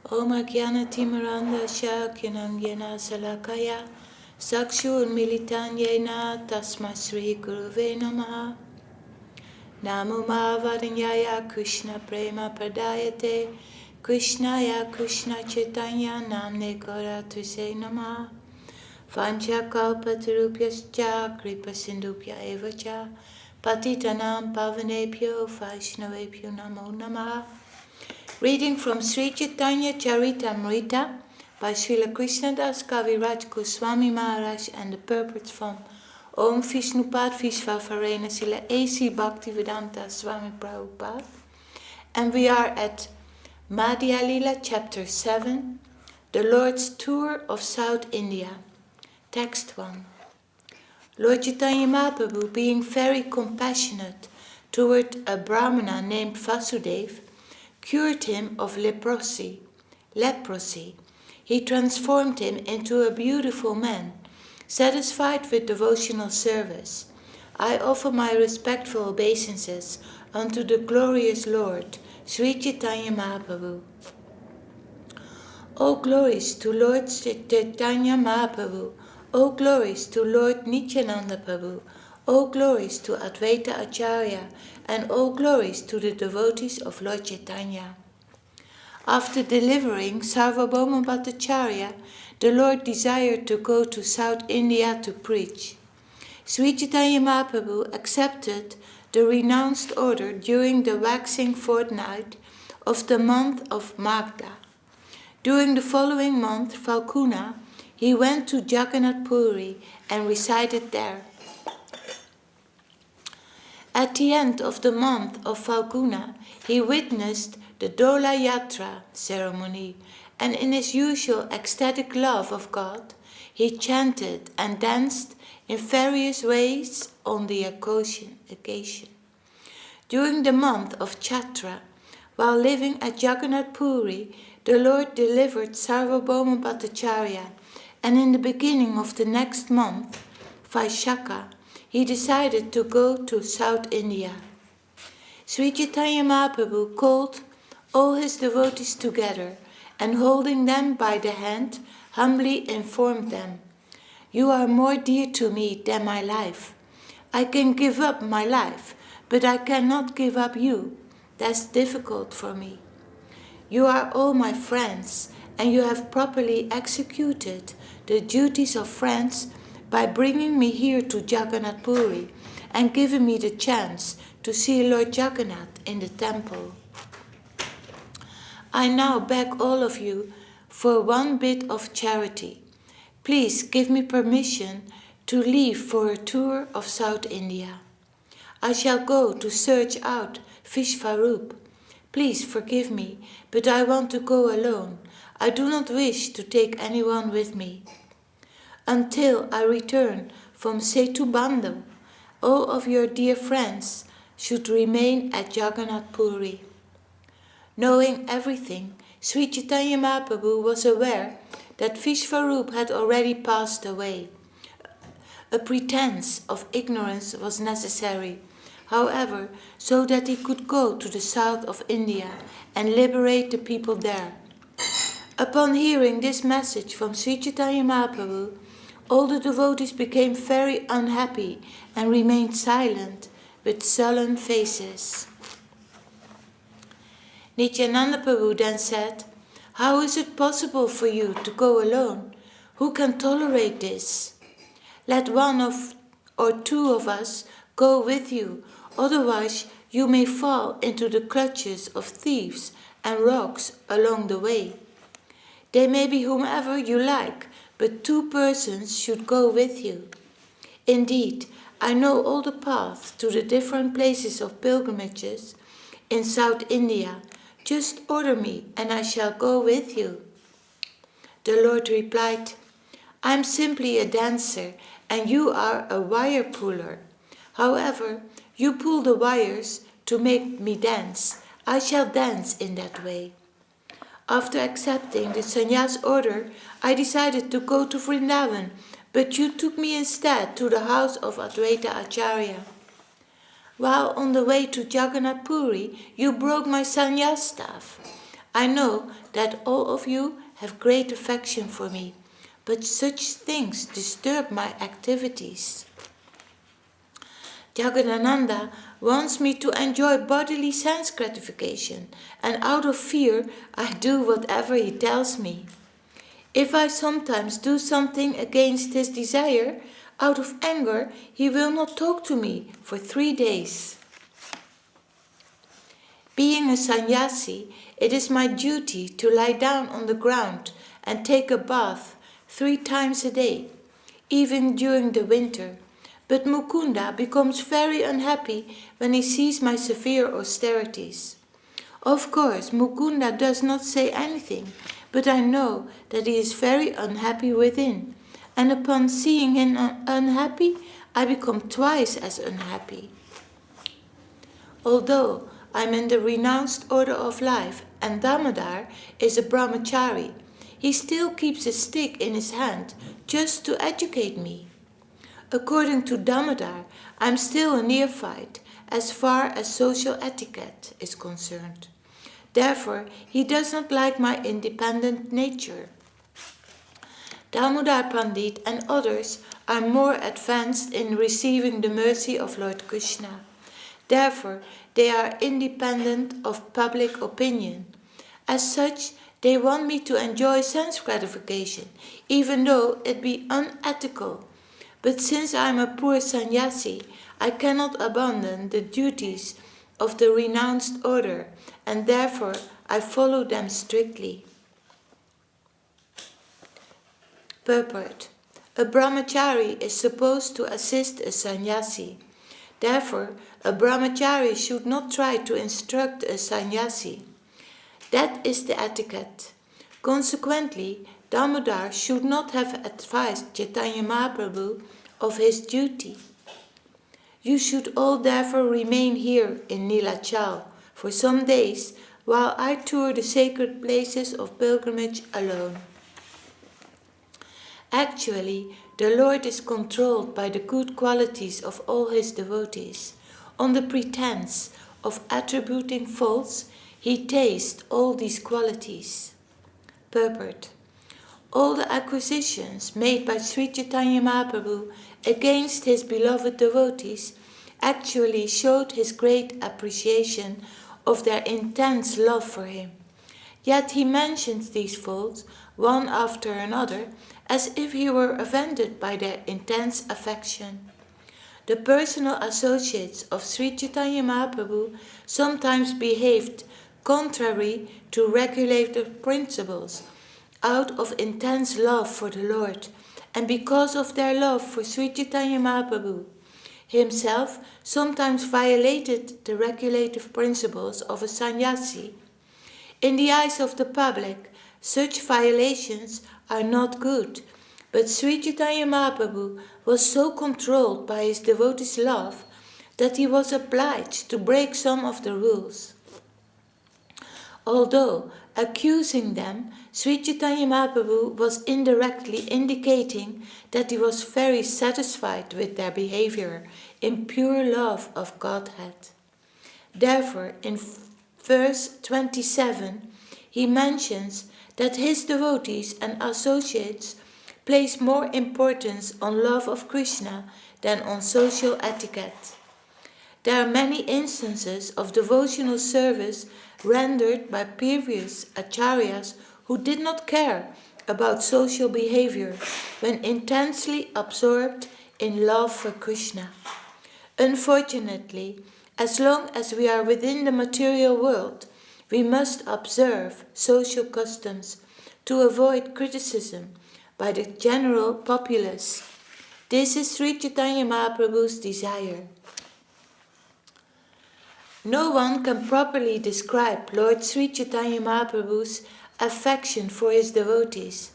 Om Ajnana-timirandasya Kyananjana Salakaya Sakshur Militanyena Tasma Sri Guruve Namaha. Namo Mahavadanyaya Krishna Prema Pradayate Krishnaya Krishna Chaitanya Namne Gaurātrise Namaha. Vancha Kalpatarupyascha Kripa Sindhupya Evacha Patitanam Pavanebhyo Vaishnavebhyo Namo Namaha. Reading from Sri Caitanya-caritāmṛta by Śrīla Kṛṣṇadāsa, Kavirāja, Gosvāmī Maharaj, and the purport from Om Vishnupad Vishvavarena Sila A.C. Bhakti Vedanta Swāmī Prabhupada. And we are at Madhya-līlā, chapter 7, the Lord's Tour of South India. Text 1. Lord Chaitanya Mahaprabhu, being very compassionate toward a Brahmana named Vasudeva, cured him of leprosy. He transformed him into a beautiful man, satisfied with devotional service. I offer my respectful obeisances unto the glorious Lord, Sri Chaitanya Mahaprabhu. All glories to Lord Chaitanya Mahaprabhu. All glories to Lord Nityananda Prabhu. All glories to Advaita Acharya, and all glories to the devotees of Lord Chaitanya. After delivering Sarvabhauma Bhattacharya, the Lord desired to go to South India to preach. Sri Chaitanya Mahaprabhu accepted the renounced order during the waxing fortnight of the month of Magda. During the following month, Falguna, he went to Jagannath Puri and resided there. At the end of the month of Falguna, he witnessed the Dola Yatra ceremony, and in his usual ecstatic love of God, he chanted and danced in various ways on the occasion. During the month of Chaitra, while living at Jagannath Puri, the Lord delivered Sarvabhauma Bhattacharya, and in the beginning of the next month, Vaishakha, he decided to go to South India. Sri Chaitanya Mahaprabhu called all his devotees together and holding them by the hand, humbly informed them, "You are more dear to me than my life. I can give up my life, but I cannot give up you. That's difficult for me. You are all my friends, and you have properly executed the duties of friends by bringing me here to Jagannath Puri and giving me the chance to see Lord Jagannath in the temple. I now beg all of you for one bit of charity. Please give me permission to leave for a tour of South India. I shall go to search out Vishvarup. Please forgive me, but I want to go alone. I do not wish to take anyone with me. Until I return from Setubandhu, all of your dear friends should remain at Jagannath Puri." Knowing everything, Sri Chaitanya Mahaprabhu was aware that Vishvarup had already passed away. A pretense of ignorance was necessary, however, so that he could go to the south of India and liberate the people there. Upon hearing this message from Sri Chaitanya Mahaprabhu, all the devotees became very unhappy and remained silent with sullen faces. Nityananda Prabhu then said, "How is it possible for you to go alone? Who can tolerate this? Let one or two of us go with you, otherwise you may fall into the clutches of thieves and rogues along the way. They may be whomever you like, but 2 persons should go with you. Indeed, I know all the paths to the different places of pilgrimages in South India. Just order me, and I shall go with you." The Lord replied, "I am simply a dancer, and you are a wire puller. However, you pull the wires to make me dance. I shall dance in that way." After accepting the sannyas order, I decided to go to Vrindavan, but you took me instead to the house of Advaita Acharya. While on the way to Jagannath Puri, you broke my sannyas staff. I know that all of you have great affection for me, but such things disturb my activities. Jagadananda wants me to enjoy bodily sense gratification, and out of fear I do whatever he tells me. If I sometimes do something against his desire, out of anger he will not talk to me for 3 days. Being a sannyasi, it is my duty to lie down on the ground and take a bath 3 times a day, even during the winter. But Mukunda becomes very unhappy when he sees my severe austerities. Of course, Mukunda does not say anything, but I know that he is very unhappy within, and upon seeing him unhappy, I become twice as unhappy. Although I am in the renounced order of life and Damodar is a brahmachari, he still keeps a stick in his hand just to educate me. According to Damodar, I am still a neophyte as far as social etiquette is concerned. Therefore, he does not like my independent nature. Damodar Pandit and others are more advanced in receiving the mercy of Lord Krishna. Therefore, they are independent of public opinion. As such, they want me to enjoy sense gratification, even though it be unethical. But since I am a poor sannyasi, I cannot abandon the duties of the renounced order, and therefore I follow them strictly. Purport. A brahmachari is supposed to assist a sannyasi. Therefore, a brahmachari should not try to instruct a sannyasi. That is the etiquette. Consequently, Damodar should not have advised Chaitanya Mahaprabhu of his duty. You should all therefore remain here in Nilachal for some days while I tour the sacred places of pilgrimage alone. Actually, the Lord is controlled by the good qualities of all his devotees. On the pretense of attributing faults, he tastes all these qualities. Purport. All the acquisitions made by Sri Chaitanya Mahaprabhu against his beloved devotees actually showed his great appreciation of their intense love for him. Yet he mentions these faults, one after another, as if he were offended by their intense affection. The personal associates of Sri Chaitanya Mahaprabhu sometimes behaved contrary to regulative principles, out of intense love for the Lord, and because of their love for Sri Chaitanya Mahaprabhu. Himself sometimes violated the regulative principles of a sannyasi. In the eyes of the public, such violations are not good, but Sri Chaitanya Mahaprabhu was so controlled by his devotees' love that he was obliged to break some of the rules. Although accusing them, Sri Chaitanya Mahaprabhu was indirectly indicating that he was very satisfied with their behavior in pure love of Godhead. Therefore, in verse 27, he mentions that his devotees and associates place more importance on love of Krishna than on social etiquette. There are many instances of devotional service rendered by previous acharyas who did not care about social behavior when intensely absorbed in love for Krishna. Unfortunately, as long as we are within the material world, we must observe social customs to avoid criticism by the general populace. This is Sri Chaitanya Mahaprabhu's desire. No one can properly describe Lord Sri Chaitanya Mahaprabhu's affection for his devotees.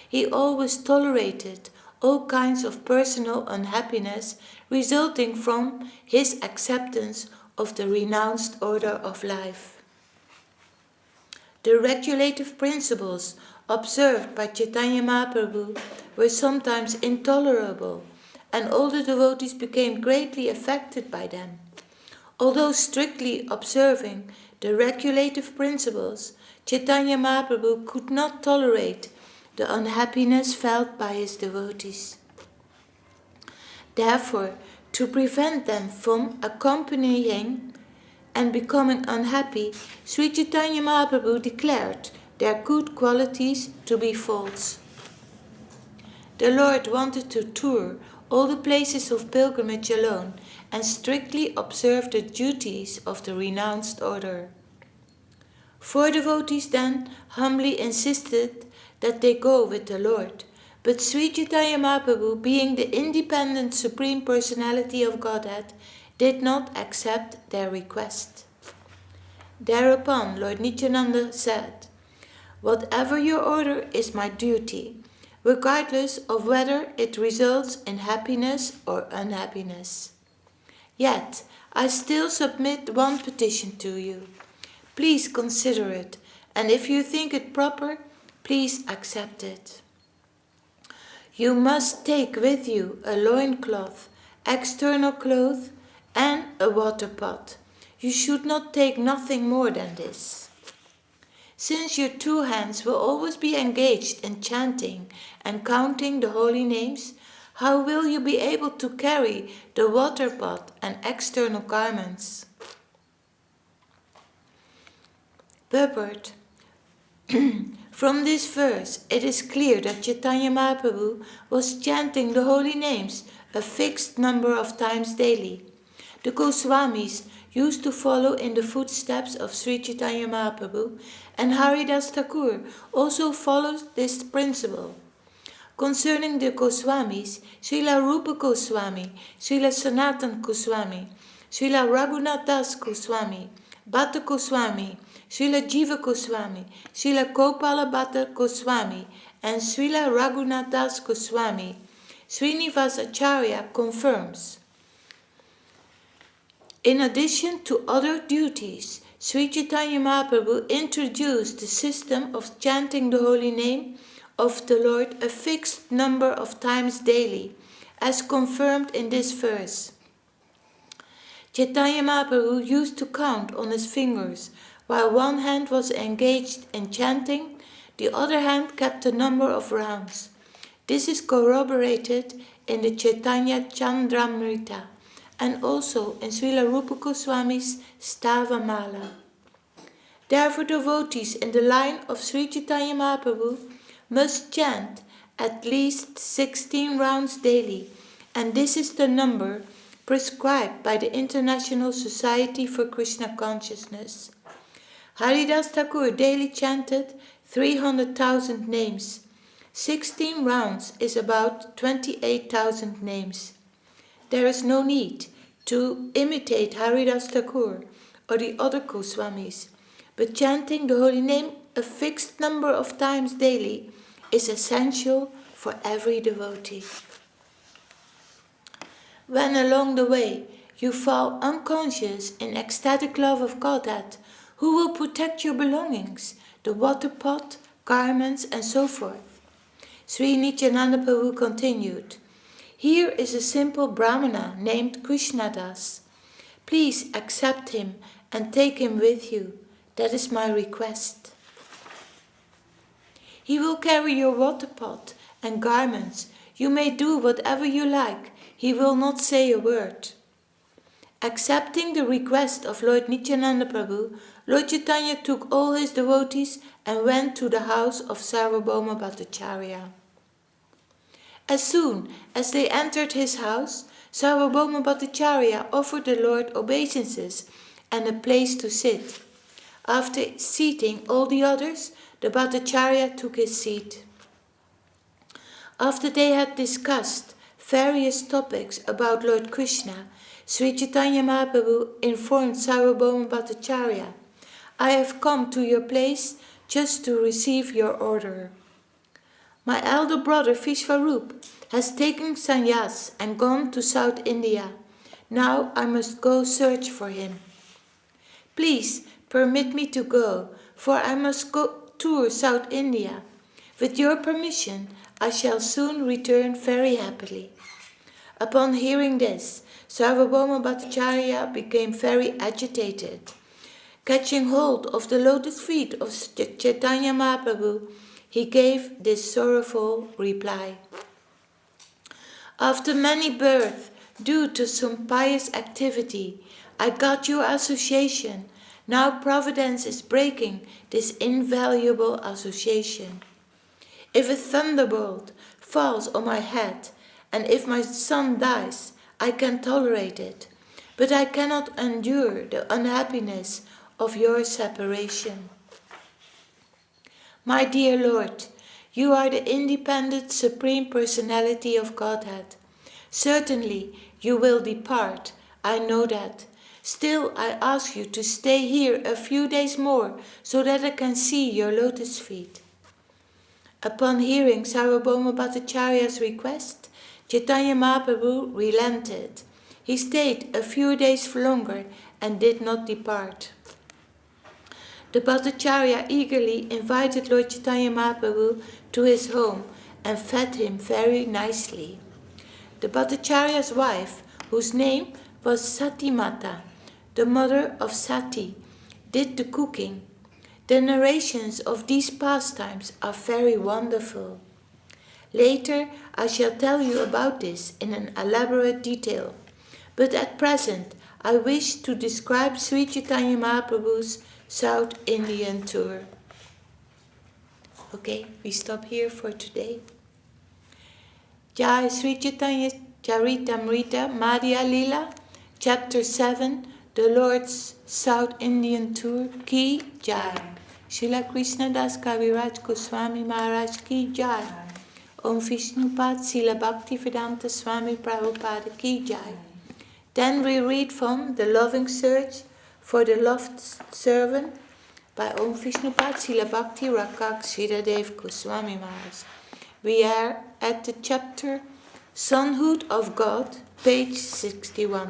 He always tolerated all kinds of personal unhappiness resulting from his acceptance of the renounced order of life. The regulative principles observed by Chaitanya Mahaprabhu were sometimes intolerable, and all the devotees became greatly affected by them. Although strictly observing the regulative principles, Caitanya Mahaprabhu could not tolerate the unhappiness felt by his devotees. Therefore, to prevent them from accompanying and becoming unhappy, Sri Caitanya Mahaprabhu declared their good qualities to be false. The Lord wanted to tour all the places of pilgrimage alone and strictly observe the duties of the renounced order. Four devotees then humbly insisted that they go with the Lord, but Sri Caitanya Mahaprabhu, being the independent Supreme Personality of Godhead, did not accept their request. Thereupon Lord Nityananda said, "Whatever your order is my duty, regardless of whether it results in happiness or unhappiness. Yet, I still submit one petition to you. Please consider it, and if you think it proper, please accept it. You must take with you a loincloth, external clothes, and a water pot. You should not take nothing more than this. Since your two hands will always be engaged in chanting and counting the holy names, how will you be able to carry the water pot and external garments?" Purport. From this verse, it is clear that Caitanya Mahaprabhu was chanting the holy names a fixed number of times daily. The Gosvāmīs used to follow in the footsteps of Sri Caitanya Mahaprabhu, and Haridas Thakur also follows this principle. Concerning the Gosvāmīs, Śrīla Rupa Gosvāmī, Śrīla Sanatana Gosvāmī, Śrīla Raghunath Gosvāmī, Bhatta Gosvāmī, Śrīla Jiva Gosvāmī, Śrīla Gopala Bhatta Gosvāmī, and Śrīla Raghunath Gosvāmī, Srinivasa Acharya confirms. In addition to other duties, Sri Caitanya Mahaprabhu introduced the system of chanting the holy name of the Lord a fixed number of times daily, as confirmed in this verse. Caitanya Mahaprabhu used to count on his fingers. While one hand was engaged in chanting, the other hand kept the number of rounds. This is corroborated in the Caitanya-caritāmṛta and also in Śrīla Rupa Gosvāmī's Stavamala. Therefore, devotees in the line of Sri Caitanya Mahaprabhu must chant at least 16 rounds daily, and this is the number prescribed by the International Society for Krishna Consciousness. Haridas Thakur daily chanted 300,000 names. 16 rounds is about 28,000 names. There is no need to imitate Haridas Thakur or the other Gosvāmīs, but chanting the holy name a fixed number of times daily is essential for every devotee. When along the way you fall unconscious in ecstatic love of Godhead, who will protect your belongings, the water pot, garments, and so forth? Sri Nityananda Prabhu continued, "Here is a simple Brahmana named Kṛṣṇadāsa. Please accept him and take him with you. That is my request. He will carry your water pot and garments. You may do whatever you like. He will not say a word." Accepting the request of Lord Nityananda Prabhu, Lord Chaitanya took all his devotees and went to the house of Sarvabhauma Bhattacharya. As soon as they entered his house, Sarvabhauma Bhattacharya offered the Lord obeisances and a place to sit. After seating all the others, the Bhattacharya took his seat. After they had discussed various topics about Lord Krishna, Sri Caitanya Mahaprabhu informed Sarvabhauma Bhattacharya, "I have come to your place just to receive your order. My elder brother Vishvarup has taken sannyas and gone to South India. Now I must go search for him. Please permit me to go, for I must go tour South India. With your permission, I shall soon return very happily." Upon hearing this, Sarvabhauma Bhattacharya became very agitated. Catching hold of the lotus feet of Chaitanya Mahaprabhu, he gave this sorrowful reply. After many births, due to some pious activity, I got your association. Now Providence is breaking this invaluable association. If a thunderbolt falls on my head, and if my son dies, I can tolerate it, but I cannot endure the unhappiness of your separation. My dear Lord, you are the independent Supreme Personality of Godhead. Certainly you will depart, I know that. Still I ask you to stay here a few days more so that I can see your lotus feet. Upon hearing Sarvabhauma Bhattacharya's request, Chaitanya Mahaprabhu relented. He stayed a few days longer and did not depart. The Bhattacharya eagerly invited Lord Chaitanya Mahaprabhu to his home and fed him very nicely. The Bhattacharya's wife, whose name was Sati Mata, the mother of Sati, did the cooking. The narrations of these pastimes are very wonderful. Later I shall tell you about this in an elaborate detail, but at present I wish to describe Sri Chaitanya Mahaprabhu's South Indian tour. Okay, we stop here for today. Jai Sri Caitanya-caritāmṛta, Madhya-līlā, Chapter 7, the Lord's South Indian Tour, Ki Jai. Śrīla Kṛṣṇadāsa Kavirāja Gosvāmī Maharaj Ki Jai. Om Vishnupad Srila Bhakti Vedanta Swāmī Prabhupada Ki Jai. Then we read from The Loving Search for the Lost Servant by Om Vishnupad Srila Bhakti Rakak Sridhar Gosvāmī Maharaj. We are at the chapter Sonhood of God, page 61.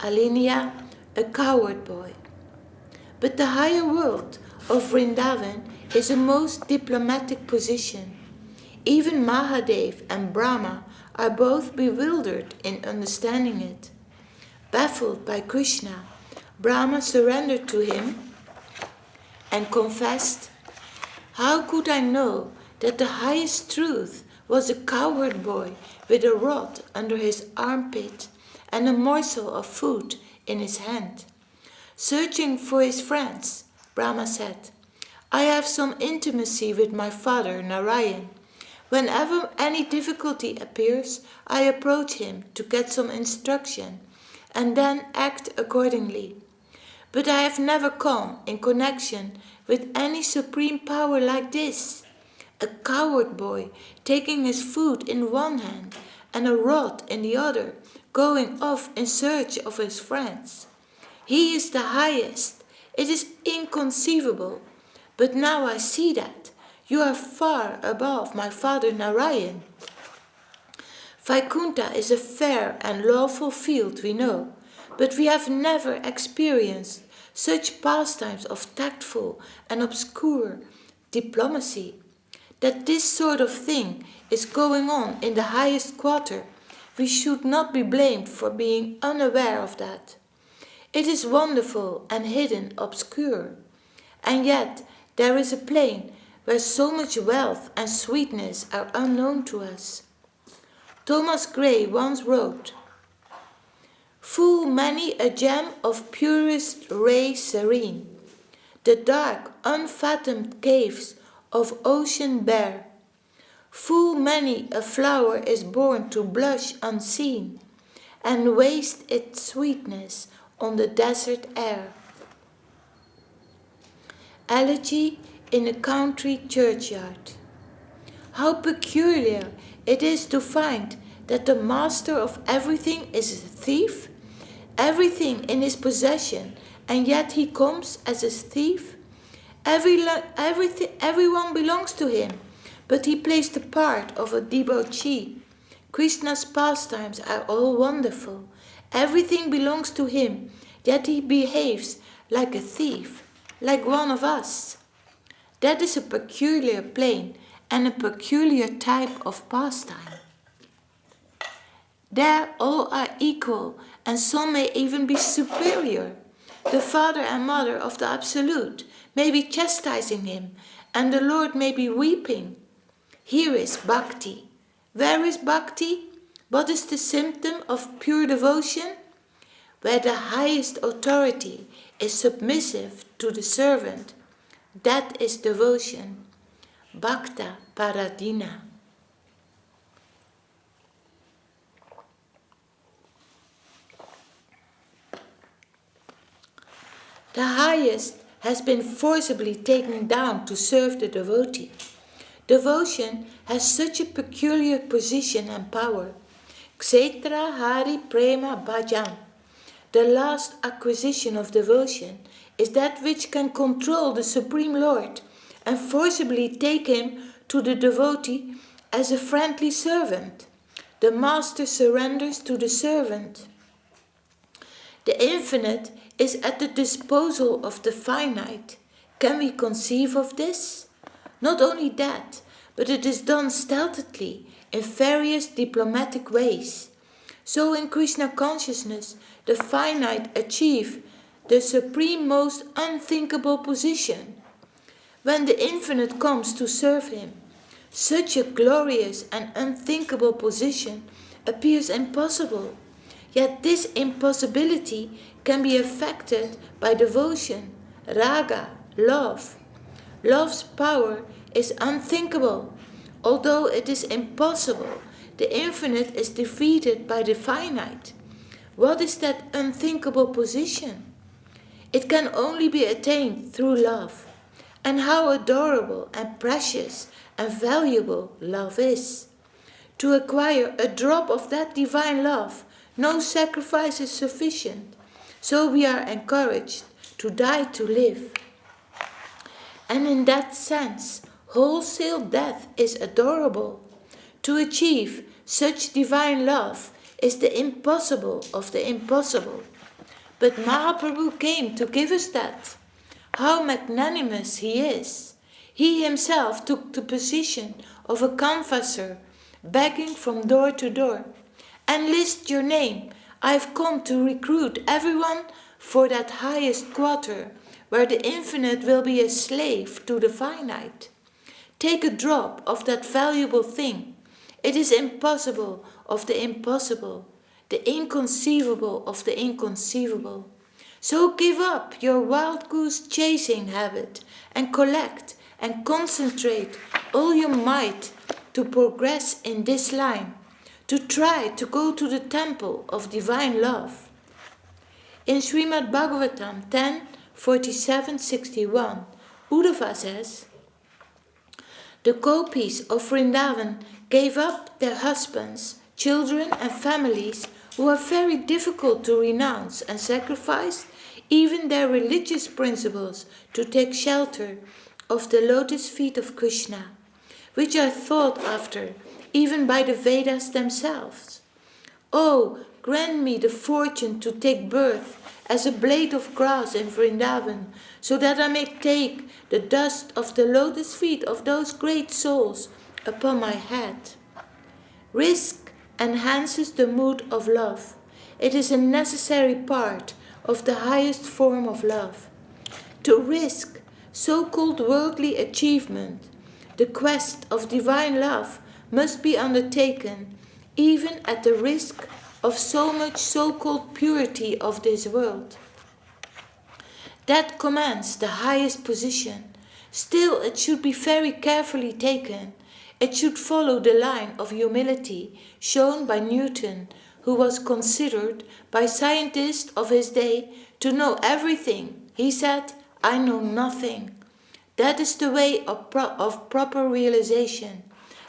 Alinea, a coward boy. But the higher world of Vrindavan is a most diplomatic position. Even Mahadev and Brahma are both bewildered in understanding it. Baffled by Krishna, Brahma surrendered to him and confessed, "How could I know that the highest truth was a coward boy with a rod under his armpit and a morsel of food in his hand?" Searching for his friends, Brahma said, "I have some intimacy with my father Narayan. Whenever any difficulty appears, I approach him to get some instruction and then act accordingly. But I have never come in connection with any supreme power like this. A coward boy taking his food in one hand and a rod in the other, going off in search of his friends. He is the highest. It is inconceivable. But now I see that you are far above my father Narayan. Vaikuntha is a fair and lawful field, we know, but we have never experienced such pastimes of tactful and obscure diplomacy. That this sort of thing is going on in the highest quarter, we should not be blamed for being unaware of that. It is wonderful and hidden, obscure, and yet there is a plane where so much wealth and sweetness are unknown to us. Thomas Gray once wrote, "Full many a gem of purest ray serene, the dark, unfathomed caves of ocean bare. Full many a flower is born to blush unseen, and waste its sweetness on the desert air." Elegy in a country churchyard. How peculiar it is to find that the master of everything is a thief, everything in his possession, and yet he comes as a thief. Everyone belongs to him, but he plays the part of a debauchee. Krishna's pastimes are all wonderful. Everything belongs to him, yet he behaves like a thief, like one of us. That is a peculiar plane and a peculiar type of pastime. There all are equal, and some may even be superior. The father and mother of the Absolute may be chastising him, and the Lord may be weeping. Here is Bhakti. Where is Bhakti? What is the symptom of pure devotion? Where the highest authority is submissive to the servant, that is devotion. Bhakta Paradina. The highest has been forcibly taken down to serve the devotee. Devotion has such a peculiar position and power. Kshetra Hari Prema Bhajan. The last acquisition of devotion is that which can control the Supreme Lord and forcibly take him to the devotee as a friendly servant. The master surrenders to the servant. The infinite is at the disposal of the finite. Can we conceive of this? Not only that, but it is done stealthily in various diplomatic ways. So in Krishna consciousness, the finite achieve the supreme most unthinkable position. When the infinite comes to serve him, such a glorious and unthinkable position appears impossible. Yet this impossibility can be affected by devotion, raga, love. Love's power is unthinkable. Although it is impossible, the infinite is defeated by the finite. What is that unthinkable position? It can only be attained through love. And how adorable and precious and valuable love is. To acquire a drop of that divine love, no sacrifice is sufficient. So we are encouraged to die to live. And in that sense, wholesale death is adorable. To achieve such divine love is the impossible of the impossible. But Mahaprabhu came to give us that. How magnanimous he is. He himself took the position of a canvasser, begging from door to door. Enlist your name. I have come to recruit everyone for that highest quarter, where the infinite will be a slave to the finite. Take a drop of that valuable thing. It is impossible of the impossible, the inconceivable of the inconceivable. So give up your wild goose chasing habit and collect and concentrate all your might to progress in this line, to try to go to the temple of divine love. In Srimad Bhagavatam 10:47-61, Uddhava says, the gopis of Vrindavan gave up their husbands, children and families who are very difficult to renounce and sacrifice even their religious principles to take shelter of the lotus feet of Krishna, which are thought after even by the Vedas themselves. Oh, grant me the fortune to take birth as a blade of grass in Vrindavan, so that I may take the dust of the lotus feet of those great souls upon my head. Risk enhances the mood of love. It is a necessary part of the highest form of love. To risk so-called worldly achievement, the quest of divine love must be undertaken even at the risk of so much so-called purity of this world. That commands the highest position. Still, it should be very carefully taken. It should follow the line of humility shown by Newton, who was considered by scientists of his day to know everything. He said, I know nothing. That is the way of proper realization.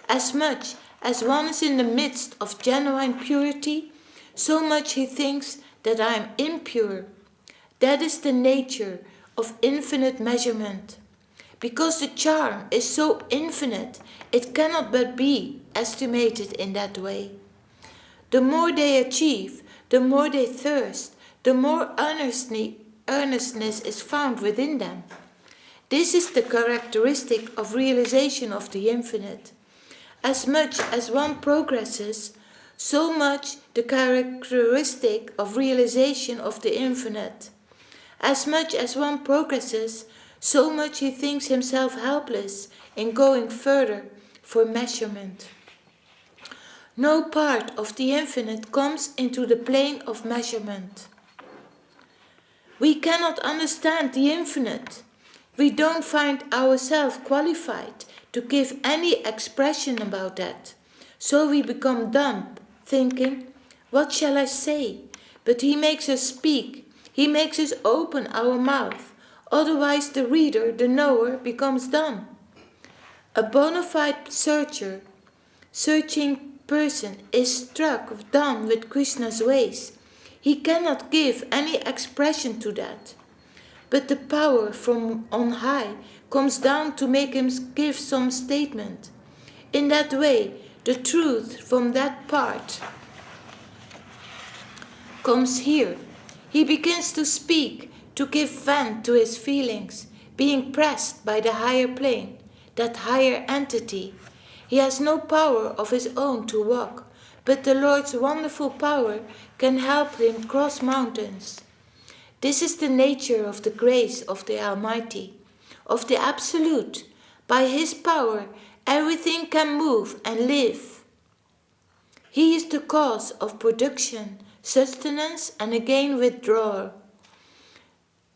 As much as one is in the midst of genuine purity, so much he thinks that I am impure. That is the nature of infinite measurement. Because the charm is so infinite, it cannot but be estimated in that way. The more they achieve, the more they thirst, the more earnestness is found within them. This is the characteristic of realization of the infinite. As much as one progresses, so much the characteristic of realization of the infinite. As much as one progresses, so much he thinks himself helpless in going further for measurement. No part of the infinite comes into the plane of measurement. We cannot understand the infinite. We don't find ourselves qualified to give any expression about that. So we become dumb, thinking, what shall I say? But he makes us speak. He makes us open our mouth. Otherwise the reader, the knower, becomes dumb. A bona fide searching person is struck dumb with Krishna's ways. He cannot give any expression to that. But the power from on high comes down to make him give some statement. In that way, the truth from that part comes here. He begins to speak, to give vent to his feelings, being pressed by the higher plane, that higher entity. He has no power of his own to walk, but the Lord's wonderful power can help him cross mountains. This is the nature of the grace of the Almighty, of the Absolute. By His power, everything can move and live. He is the cause of production, sustenance, and again withdrawal.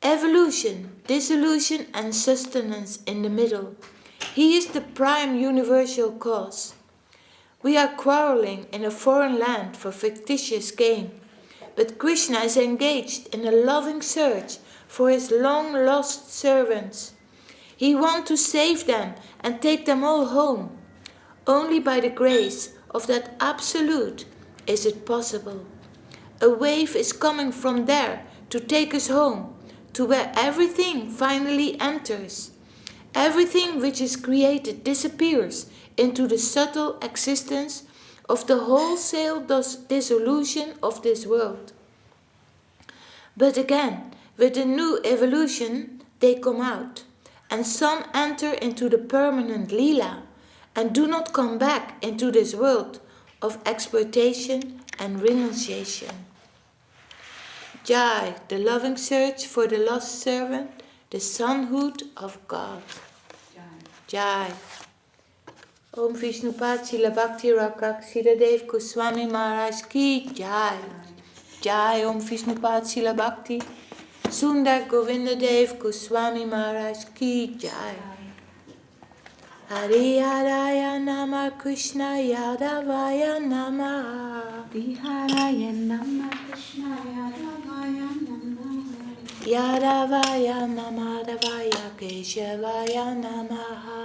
Evolution, dissolution, and sustenance in the middle. He is the prime universal cause. We are quarreling in a foreign land for fictitious gain, but Krishna is engaged in a loving search for his long-lost servants. He wants to save them and take them all home. Only by the grace of that Absolute is it possible. A wave is coming from there to take us home, to where everything finally enters. Everything which is created disappears into the subtle existence of the wholesale dissolution of this world. But again, with a new evolution, they come out, and some enter into the permanent Līlā and do not come back into this world of exploitation and renunciation. Jai, the loving search for the lost servant, the Sonhood of God. Jai. Om Vishnupad Śrīla Bhakti Rakak Śrīdhar Gosvāmī Maharaj ki Jai. Jai Om Vishnupad Śrīla Bhakti Sundar Govindadev Gosvāmī Maharaj ki Jai. Hari Haraya Nama Krishna Yadavaya Nama. Hari Haraya Nama Krishna Yadavaya Nama. Yadavaya Namadavaya Keshavaya Namaha.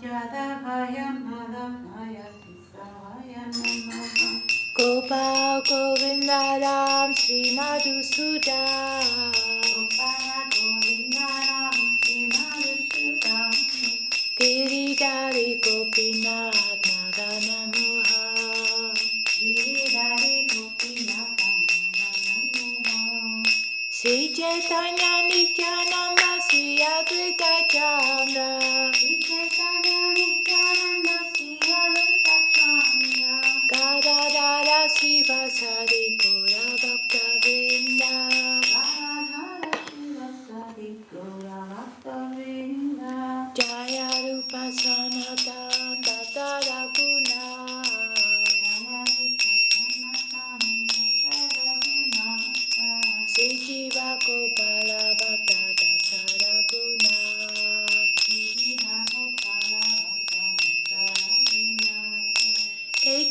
Yadavaya Madhavaya Keshavaya Namaha. Gopal Govindaram Sri Madhusudam. Gopala Govindaram Sri Madhusudam. Giridhari Gopinath Madanamoha. Giridhari Gopinath Madanamoha. Sri Caitanya-caritāmṛta Sri Advaita Chandra. Sri Caitanya-caritāmṛta Sri Advaita Chandra. Gadadhara Srivasari Gaura Bhakta Vrinda. Gadadhara Srivasari Gaura Bhakta Vrinda. Jaya Rupa Sanatana Tatara Guna. Jaya Rupa Sanatana Tatara Guna. Sri Jiva Gopala Bhatta Dasara Guna. Sri Jiva Gopala Bhatta Dasara Guna.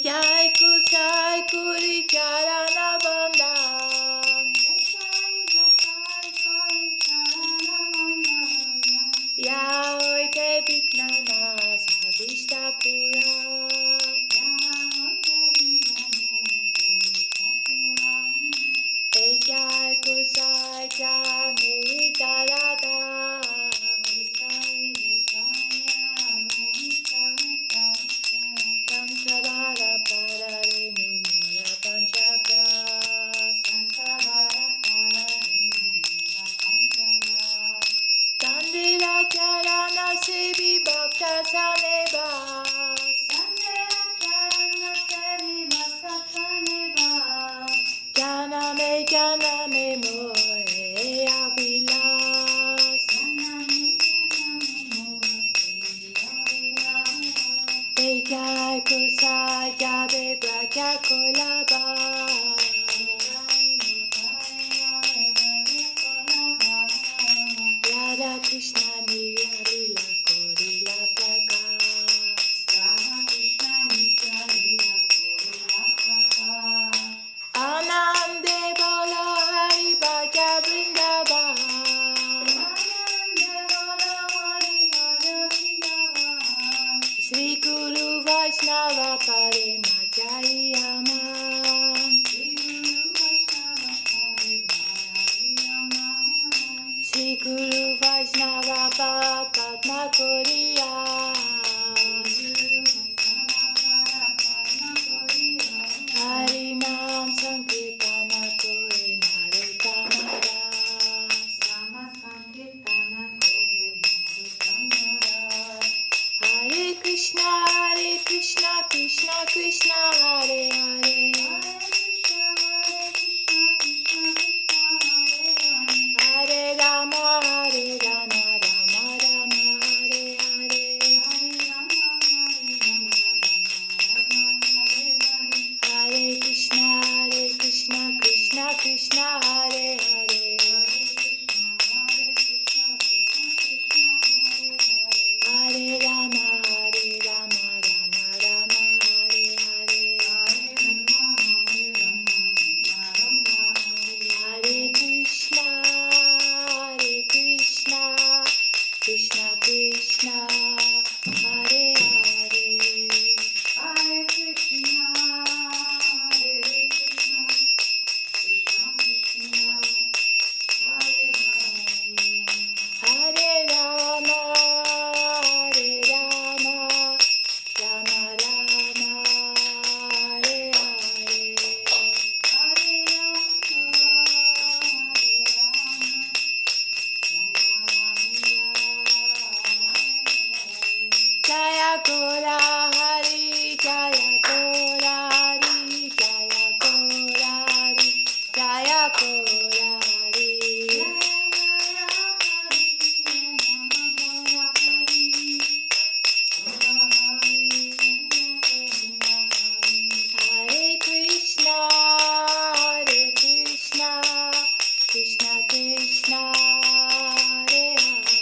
Jai Kusai Kuri Charana Bandha. Jai Gopal Kori Charana Vandana. Yaoi Te Vignana Savishta Pura. Jai Kusai Jamui Darada. Panchavara Pararenu Mura Panchaka. Jai Kusai Jabe Braja Kolaba Radha Krishna Nila Lila Korila Prakash Anande Bola Hari Bhaja Vrindavan Shri Guru Vaishnava Pare Majayama Shri Guru Vaishnava Padma Koriya Hari Nam Sankirtana Kore Hare Krishna, Krishna Krishna, Hare Hare Hare Rama, Rama Rama, Hare Hare Hare Krishna, Krishna Krishna, Hare Hare Hare Rama, Rama Rama, Hare Hare Hare Krishna, Krishna Krishna, Hare Hare Hare Krishna, Krishna Krishna, Hare Hare Rama, Rama Rama, Hare Hare Jaya Gora Hari, Jaya Gora Hari, Jaya Gora Hari, Jaya Gora Hari. Hare Krishna, Krishna Krishna, Hare Hare.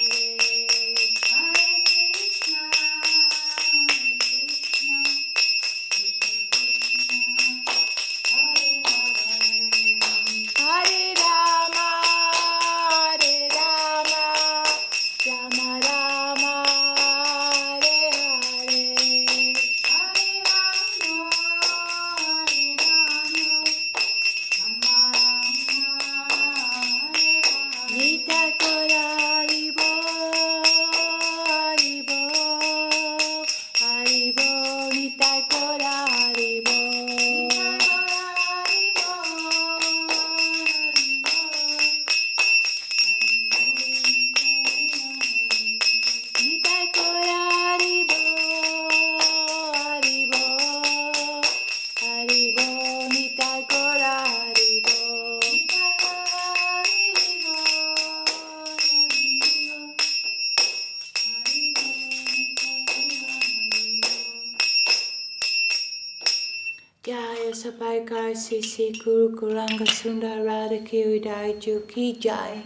Hare Rama, Rama Rama, Hare Hare. Nita Kora Haribo, Haribo, Nita Kora Haribo. Nita Kora Haribo, Haribo, Nita Kora Haribo. Jaya Sabai Sisi Guru Kuranga Sundar Radha Kavirāja Ki Jai.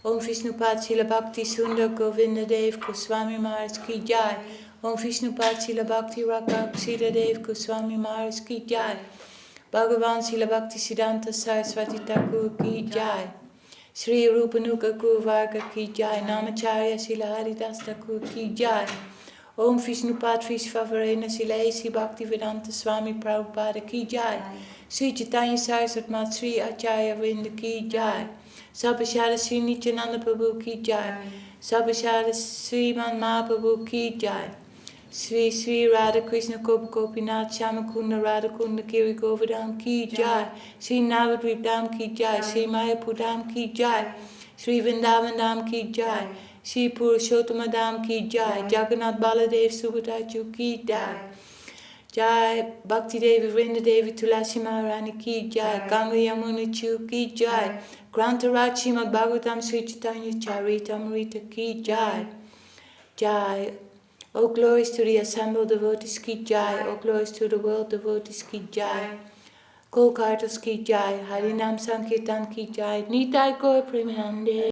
Om Vishnupad Srila Bhakti Sundar Govinda Dev Gosvāmī Maharaj Ki Jai. Om Vishnupad Srila Bhakti Rakak Śrīdhar Gosvāmī Maharaj Ki Jai. Bhagavan Srila Bhakti Siddhanta Saraswati Thakur Ki Jai. Sri Rupanuga Guru Varga Ki Jai. Namacharya Srila Haridas Thakur Ki Jai. Om Vishnupad Vishvavarena Srila A.C. Bhaktivedanta Swāmī Prabhupada Ki Jai. Sri Caitanya-caritāmṛta Sri Acharya Vrinda Ki Jai. Sabhashara Sri Nityananda Prabhu Ki Jai. Sabhashara Sriman Mahaprabhu Ki Jai. Sri Radha Krishna Gopa Gopinath Shamakunda Radha Kunda Giri Govardhan Ki Jai. Sri Navadvip Dham Ki Jai. Sri Mayapur Dham Ki Jai. Sri Vrindavan Dham Ki Jai. Sri Purushottama Dham Ki Jai. Jagannath Baladev Subhadra Ki Jai. Jai Bhakti Devi Vrinda Devi Tulasi Maharani Ki Jai. Ganga Yamuna Chu Ki Jai. Grantaraj Srimad Bhagavatam Sri Caitanya-caritāmṛta Ki Jai. Jai All glories to the assembled devotees Ki Jai. All glories to the world devotees Ki Jai. Kolkartas Ki Jai. Harinam Sankirtan Ki Jai. Nitai Gaur Premanande.